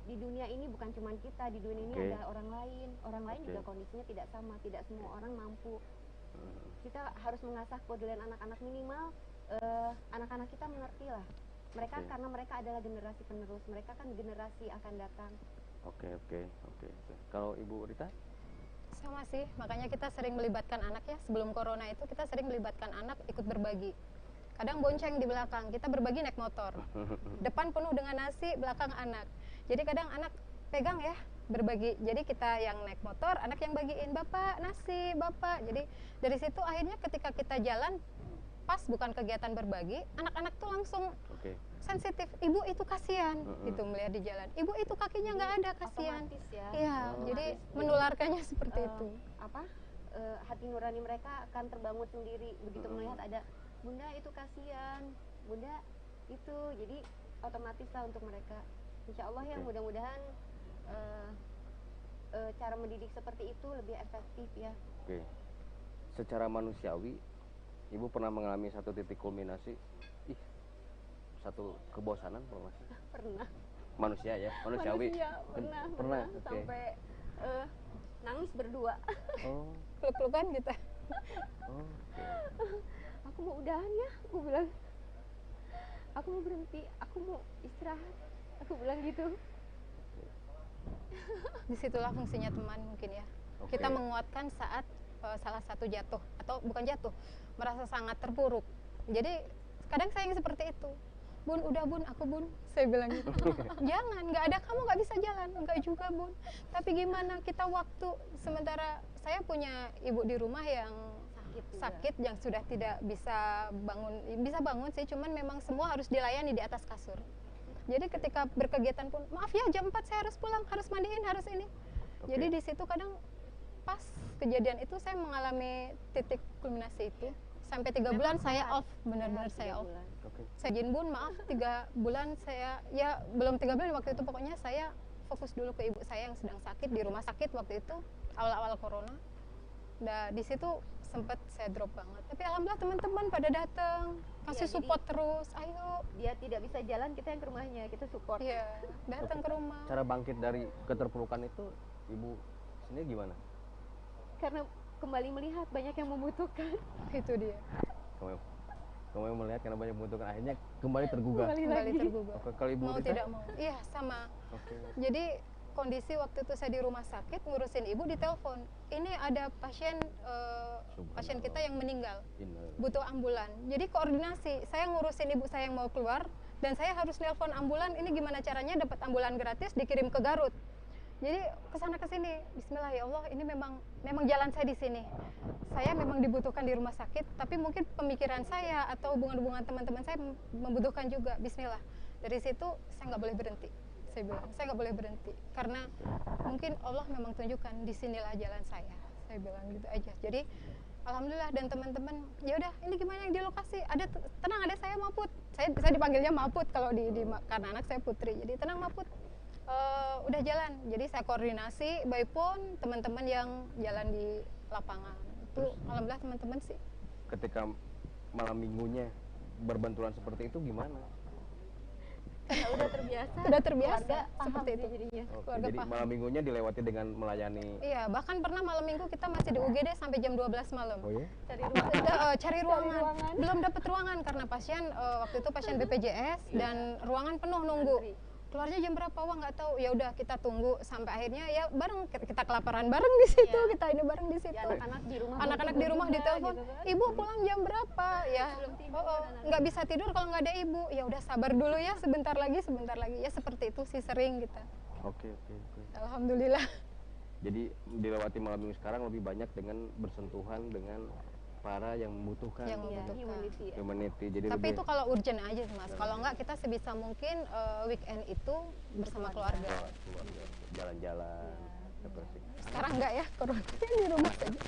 di dunia ini bukan cuma kita, di dunia ini ada orang lain juga kondisinya tidak sama, tidak semua orang mampu. Kita harus mengasah kepedulian anak-anak, minimal anak-anak kita mengerti lah. Mereka karena mereka adalah generasi penerus, mereka kan generasi akan datang. Oke. Kalau Ibu Rita? Sama sih, makanya kita sering melibatkan anak ya. Sebelum corona itu kita sering melibatkan anak ikut berbagi. Kadang bonceng di belakang, kita berbagi naik motor. Depan penuh dengan nasi, belakang anak. Jadi kadang anak pegang ya, berbagi. Jadi kita yang naik motor, anak yang bagiin, bapak nasi, bapak. Jadi dari situ akhirnya ketika kita jalan, pas bukan kegiatan berbagi, anak-anak tuh langsung sensitif. Ibu itu kasihan, gitu melihat di jalan. Ibu itu kakinya nggak ada, kasihan. Ya. Iya, jadi menularkannya seperti itu. Hati nurani mereka akan terbangun sendiri begitu melihat ada bunda itu kasihan, bunda itu, jadi otomatis lah untuk mereka. Insya Allah ya, mudah-mudahan cara mendidik seperti itu lebih efektif ya. Secara manusiawi, Ibu pernah mengalami satu titik kulminasi, satu kebosanan Pak Mas? Pernah. Manusia ya, manusiawi. Pernah. Sampai nangis berdua. Peluk-pelukan kita. Aku mau udahan ya, aku bilang. Aku mau berhenti, aku mau istirahat. Aku bilang gitu. Disitulah fungsinya teman mungkin ya. Kita menguatkan saat salah satu jatuh, atau bukan jatuh, merasa sangat terpuruk. Jadi kadang saya yang seperti itu. Bun, udah bun, aku bun, saya bilang gitu. Jangan, nggak ada kamu nggak bisa jalan. Enggak juga bun. Tapi gimana kita waktu, sementara saya punya ibu di rumah yang sakit yang sudah tidak bisa bangun sih, cuman memang semua harus dilayani di atas kasur. Jadi ketika berkegiatan pun, maaf ya jam 4 saya harus pulang, harus mandiin, harus ini. Jadi di situ kadang pas kejadian itu saya mengalami titik kulminasi itu. Sampai 3 bulan saya off, benar-benar saya off. Saya izin bun, maaf 3 bulan saya, ya belum 3 bulan waktu itu, pokoknya saya fokus dulu ke ibu saya yang sedang sakit di rumah sakit waktu itu, awal-awal corona. Nah di situ sempat saya drop banget. Tapi alhamdulillah teman-teman pada datang, kasih support terus, ayo. Dia tidak bisa jalan, kita yang ke rumahnya, kita support. Iya, datang ke rumah. Cara bangkit dari keterpurukan itu, Ibu sendiri gimana? Karena kembali melihat banyak yang membutuhkan. Itu dia. Kamu melihat karena banyak membutuhkan, akhirnya kembali tergugah. Kembali tergugah. Kalau Ibu mau tidak mau. Iya sama. Jadi kondisi waktu itu saya di rumah sakit ngurusin ibu, ditelepon. Ini ada pasien kita yang meninggal, butuh ambulan. Jadi koordinasi, saya ngurusin ibu saya yang mau keluar dan saya harus nelpon ambulan. Ini gimana caranya dapat ambulan gratis dikirim ke Garut. Jadi kesana kesini, Bismillah ya Allah, ini memang jalan saya di sini. Saya memang dibutuhkan di rumah sakit, tapi mungkin pemikiran saya atau hubungan-hubungan teman-teman saya membutuhkan juga. Bismillah. Dari situ saya nggak boleh berhenti. Saya bilang, saya nggak boleh berhenti karena mungkin Allah memang tunjukkan disinilah jalan saya bilang gitu aja. Jadi alhamdulillah, dan teman-teman ya udah, ini gimana yang di lokasi, ada tenang, ada saya Maput, saya dipanggilnya Maput kalau karena anak saya Putri, jadi tenang Maput, udah jalan. Jadi saya koordinasi baik pun teman-teman yang jalan di lapangan itu. Alhamdulillah teman-teman sih. Ketika malam minggunya berbenturan seperti itu gimana? Udah terbiasa. Seperti itu jadinya. Jadi malam minggunya dilewati dengan melayani. Iya, bahkan pernah malam minggu kita masih di UGD sampai jam 12 malam. Oh ya? Cari ruangan. Belum dapat ruangan karena pasien waktu itu pasien BPJS dan ruangan penuh nunggu. Keluarnya jam berapa? Wah nggak tahu. Ya udah kita tunggu sampai akhirnya ya bareng, kita kelaparan bareng di situ, kita ini bareng di situ. Ya, anak-anak di rumah ditelepon, gitu kan? Ibu pulang jam berapa? Ya, nggak bisa tidur kalau nggak ada ibu. Ya udah sabar dulu ya, sebentar lagi. Ya seperti itu sih sering kita. Oke. Alhamdulillah. Jadi dilewati malam minggu sekarang lebih banyak dengan bersentuhan dengan para yang membutuhkan, humanity. Jadi tapi itu kalau urgent aja Mas. Kalau enggak kita sebisa mungkin weekend itu bersama keluarga. Jalan-jalan. Sekarang enggak ya, keluarga di rumah saja.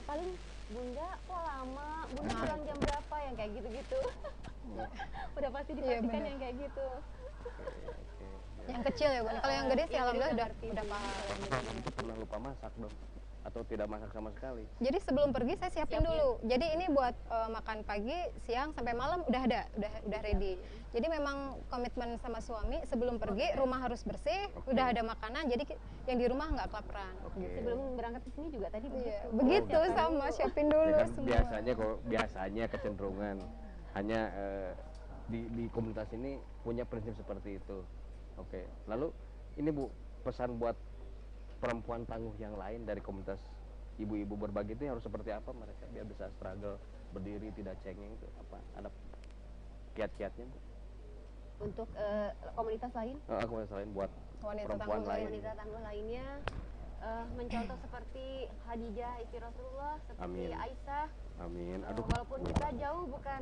Paling bunda kok lama, bunda pulang jam berapa, yang kayak gitu-gitu. Udah pasti dipastikan yang kayak gitu. Yang kecil ya Bun. Kalau yang gede sih alhamdulillah udah paham. Itu pernah lupa masak dong. atau tidak masak sama sekali? Jadi sebelum pergi saya siapin dulu. Jadi ini buat makan pagi, siang sampai malam udah ada, udah ready. Jadi memang komitmen sama suami sebelum pergi rumah harus bersih, udah ada makanan. Jadi yang di rumah nggak kelaparan. Sebelum berangkat ke sini juga tadi begitu. Begitu sama siapin dulu Ya kan, semua. biasanya kecenderungan hanya di komunitas ini punya prinsip seperti itu. Oke. Lalu ini Bu, pesan buat perempuan tangguh yang lain dari komunitas ibu-ibu berbagi itu harus seperti apa mereka biar bisa struggle berdiri tidak cengeng itu apa, ada kiat-kiatnya Bu? Untuk komunitas lain, Komunitas lain buat Wanita perempuan tangguh lain. wanita tangguh lainnya mencontoh seperti Khadijah istri Rasulullah, seperti Amin. Aisyah. Amin. Aduh. Walaupun kita jauh bukan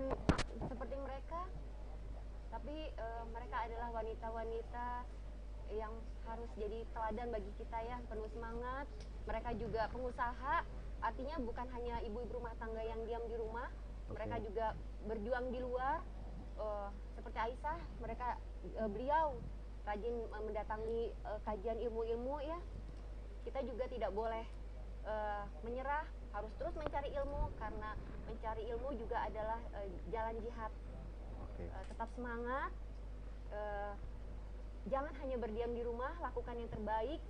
seperti mereka, tapi mereka adalah wanita-wanita yang harus jadi teladan bagi kita ya, penuh semangat. Mereka juga pengusaha, artinya bukan hanya ibu-ibu rumah tangga yang diam di rumah, mereka juga berjuang di luar. Seperti Aisyah, beliau rajin mendatangi kajian ilmu-ilmu ya. Kita juga tidak boleh menyerah, harus terus mencari ilmu, karena mencari ilmu juga adalah jalan jihad. Tetap semangat, jangan hanya berdiam di rumah, lakukan yang terbaik.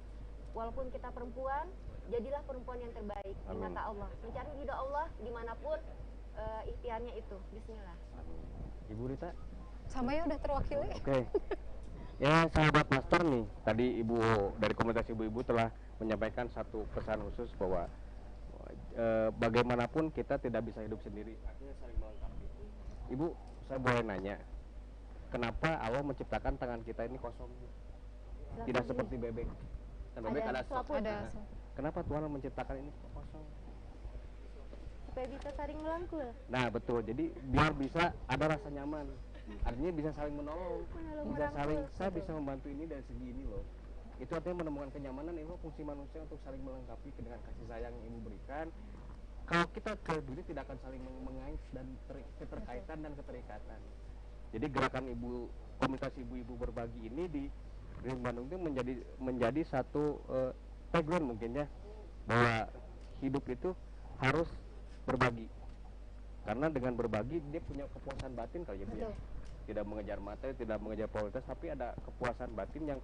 Walaupun kita perempuan, jadilah perempuan yang terbaik di mata Allah. Mencari ridha Allah dimanapun ikhtiarnya itu. Bismillah. Ibu Rita? Sama ya udah terwakili. Oke. Ya sahabat master nih, tadi ibu dari komunitas ibu-ibu telah menyampaikan satu pesan khusus bahwa bagaimanapun kita tidak bisa hidup sendiri, artinya saling melengkapi. Ibu, saya boleh nanya, kenapa Allah menciptakan tangan kita ini kosong? Tidak seperti bebek. Kan bebek ada selaput. Kenapa Tuhan menciptakan ini kosong? Supaya bisa saling melangkul. Nah betul, jadi biar bisa ada rasa nyaman. Artinya bisa saling menolong, bisa saling, saya bisa membantu ini dari segi ini loh. Itu artinya menemukan kenyamanan, itu fungsi manusia untuk saling melengkapi dengan kasih sayang yang ibu berikan. Kalau kita berdiri tidak akan saling mengais dan keterkaitan dan keterikatan. Jadi gerakan komunitas ibu-ibu berbagi ini di Bandung itu menjadi satu tagline mungkin ya, bahwa hidup itu harus berbagi. Karena dengan berbagi dia punya kepuasan batin kali ya Bu ya. Tidak mengejar materi, tidak mengejar kualitas, tapi ada kepuasan batin yang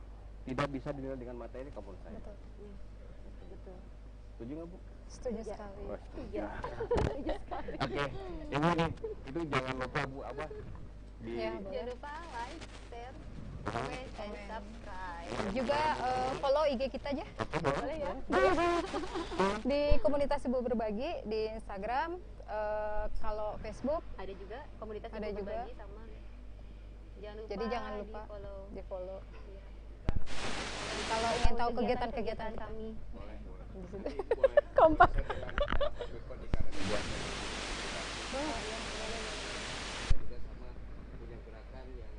tidak bisa dinilai dengan materi kamu saya. Betul. Setuju nggak Bu? Setuju sekali. Oh, setuju. Oke, ini nih, itu jangan lupa Bu apa Jangan lupa like, share, comment, and subscribe. Juga follow IG kita aja. Boleh ya? Di komunitas ibu berbagi di Instagram, kalau Facebook Ada juga komunitas Ada ibu juga. berbagi sama. Jadi jangan lupa di follow. Kalau ingin tahu kegiatan-kegiatan kita. kami. Di situ. Kompak. juga sama punya gerakan yang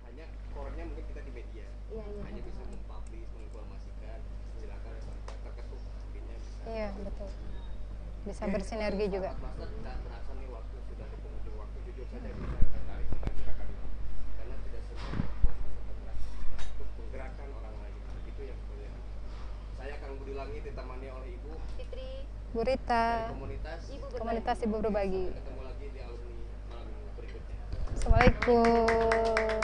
hanya core-nya mungkin kita di media. Iya. Hanya bisa mempublish, menginformasikan, silakan terketuk intinya bisa. Iya, betul. Bisa bersinergi juga. Master tidak merasa nih waktu sudah di penghujung waktu, jujur saja saya tertarik dengan gerakan ini karena tidak semua perempuan bisa bergerak untuk menggerakkan orang lain. Itu yang sebenarnya. Saya Kang Budi Langit ditemani oleh Ibu Fitri, Bu Rita, dari komunitas ibu berbagi. Ketemu lagi di alumni malam minggu berikutnya. Assalamualaikum.